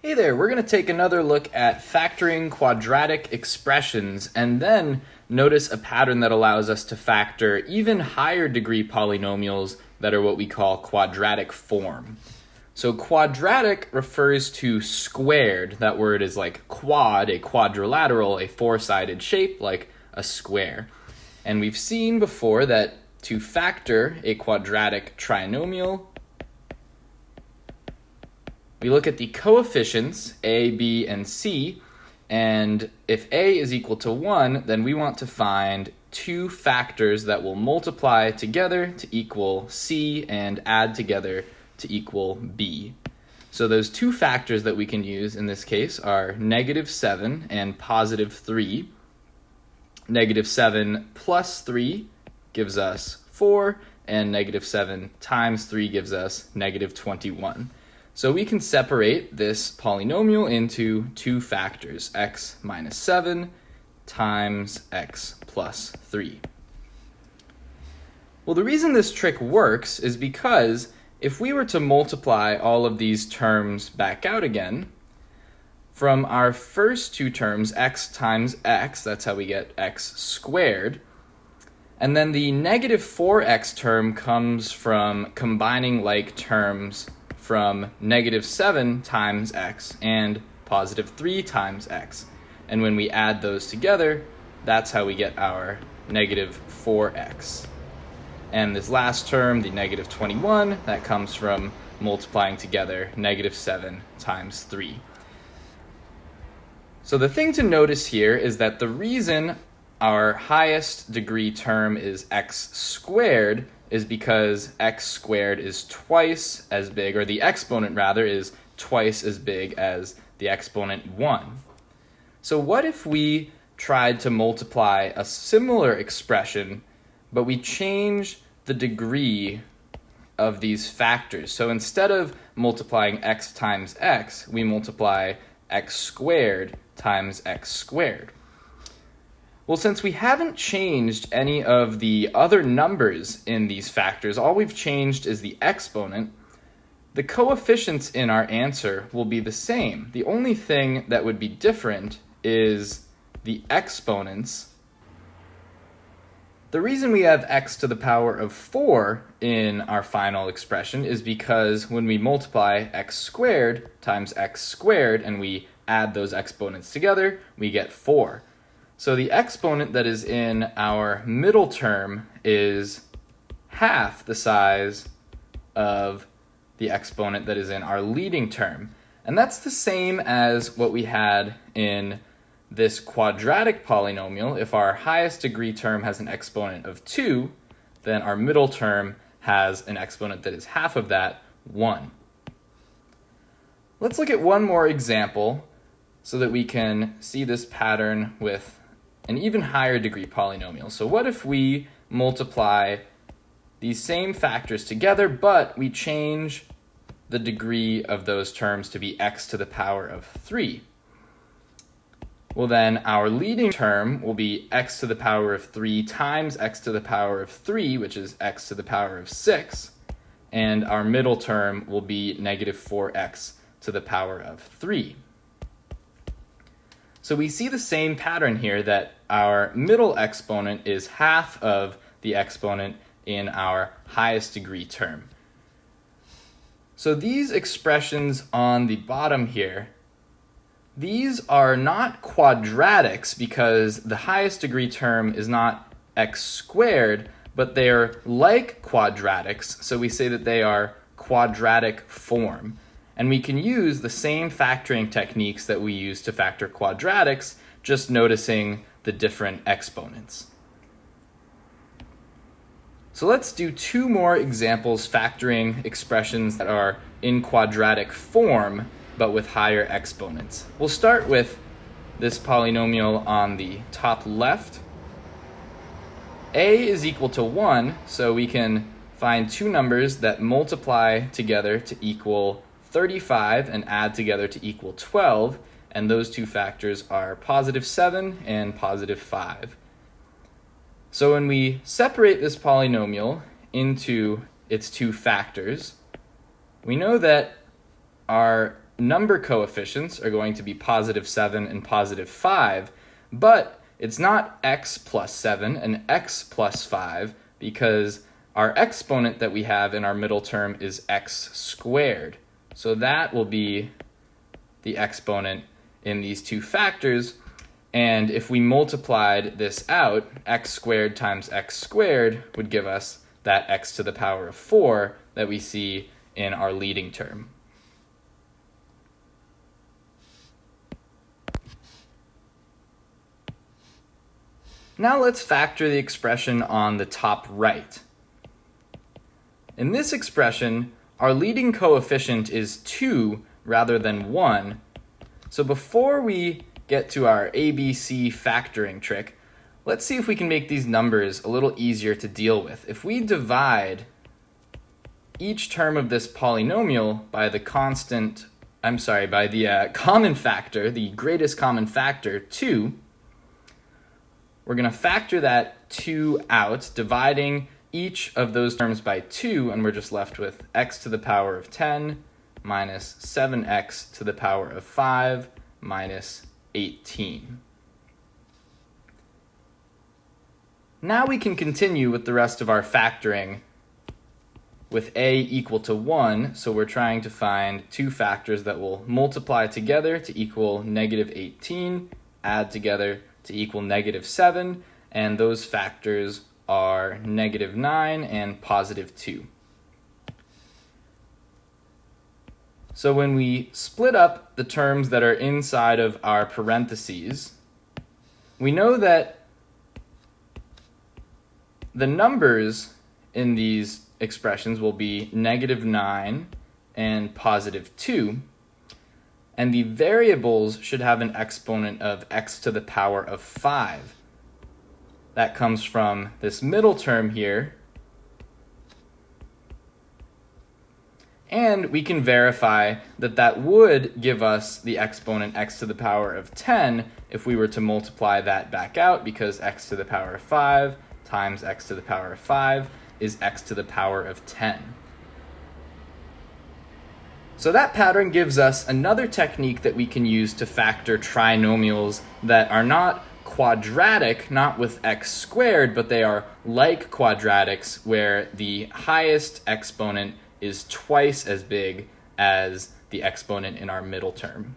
Hey there, we're going to take another look at factoring quadratic expressions and then notice a pattern that allows us to factor even higher degree polynomials that are what we call quadratic form. So quadratic refers to squared. That word is like quad, a quadrilateral, a four-sided shape like a square. And we've seen before that to factor a quadratic trinomial, we look at the coefficients, a, b, and c, and if a is equal to 1, then we want to find two factors that will multiply together to equal c and add together to equal b. So those two factors that we can use in this case are -7 and +3. -7 plus 3 gives us 4, and -7 times 3 gives us -21. So we can separate this polynomial into two factors, x minus 7 times x plus 3. Well, the reason this trick works is because if we were to multiply all of these terms back out again, from our first two terms, x times x, that's how we get x squared, and then the -4x term comes from combining like terms from -7 times x and +3 times x. And when we add those together, that's how we get our -4x. And this last term, the -21, that comes from multiplying together -7 times 3. So the thing to notice here is that the reason our highest degree term is x squared is because x squared is twice as big, or the exponent rather is twice as big as the exponent 1. So what if we tried to multiply a similar expression, but we change the degree of these factors? So instead of multiplying x times x, we multiply x squared times x squared. Well, since we haven't changed any of the other numbers in these factors, all we've changed is the exponent, the coefficients in our answer will be the same. The only thing that would be different is the exponents. The reason we have x to the power of 4 in our final expression is because when we multiply x squared times x squared and we add those exponents together, we get 4. So the exponent that is in our middle term is half the size of the exponent that is in our leading term. And that's the same as what we had in this quadratic polynomial. If our highest degree term has an exponent of 2, then our middle term has an exponent that is half of that, 1. Let's look at one more example so that we can see this pattern with an even higher degree polynomial. So what if we multiply these same factors together, but we change the degree of those terms to be x to the power of 3? Well, then our leading term will be x to the power of 3 times x to the power of 3, which is x to the power of 6, and our middle term will be -4x to the power of 3. So we see the same pattern here, that our middle exponent is half of the exponent in our highest degree term. So these expressions on the bottom here, these are not quadratics because the highest degree term is not x squared, but they're like quadratics, so we say that they are quadratic form. And we can use the same factoring techniques that we use to factor quadratics, just noticing the different exponents. So let's do two more examples factoring expressions that are in quadratic form, but with higher exponents. We'll start with this polynomial on the top left. A is equal to 1, so we can find two numbers that multiply together to equal 35 and add together to equal 12, and those two factors are +7 and +5. So when we separate this polynomial into its two factors, we know that our number coefficients are going to be positive 7 and positive 5, but it's not x plus 7 and x plus 5 because our exponent that we have in our middle term is x squared. So that will be the exponent in these two factors. And if we multiplied this out, x squared times x squared would give us that x to the power of 4 that we see in our leading term. Now let's factor the expression on the top right. In this expression, our leading coefficient is 2 rather than 1. So before we get to our ABC factoring trick, let's see if we can make these numbers a little easier to deal with. If we divide each term of this polynomial by the common factor, the greatest common factor, 2, we're going to factor that 2 out, dividing each of those terms by 2, and we're just left with x to the power of 10 minus 7x to the power of 5 minus 18. Now we can continue with the rest of our factoring with a equal to 1, so we're trying to find two factors that will multiply together to equal negative 18, add together to equal negative 7, and those factors are negative 9 and positive 2. So when we split up the terms that are inside of our parentheses, we know that the numbers in these expressions will be negative 9 and positive 2, and the variables should have an exponent of x to the power of 5. That comes from this middle term here. And we can verify that that would give us the exponent x to the power of 10 if we were to multiply that back out, because x to the power of 5 times x to the power of 5 is x to the power of 10. So that pattern gives us another technique that we can use to factor trinomials that are not quadratic, not with x squared, but they are like quadratics where the highest exponent is twice as big as the exponent in our middle term.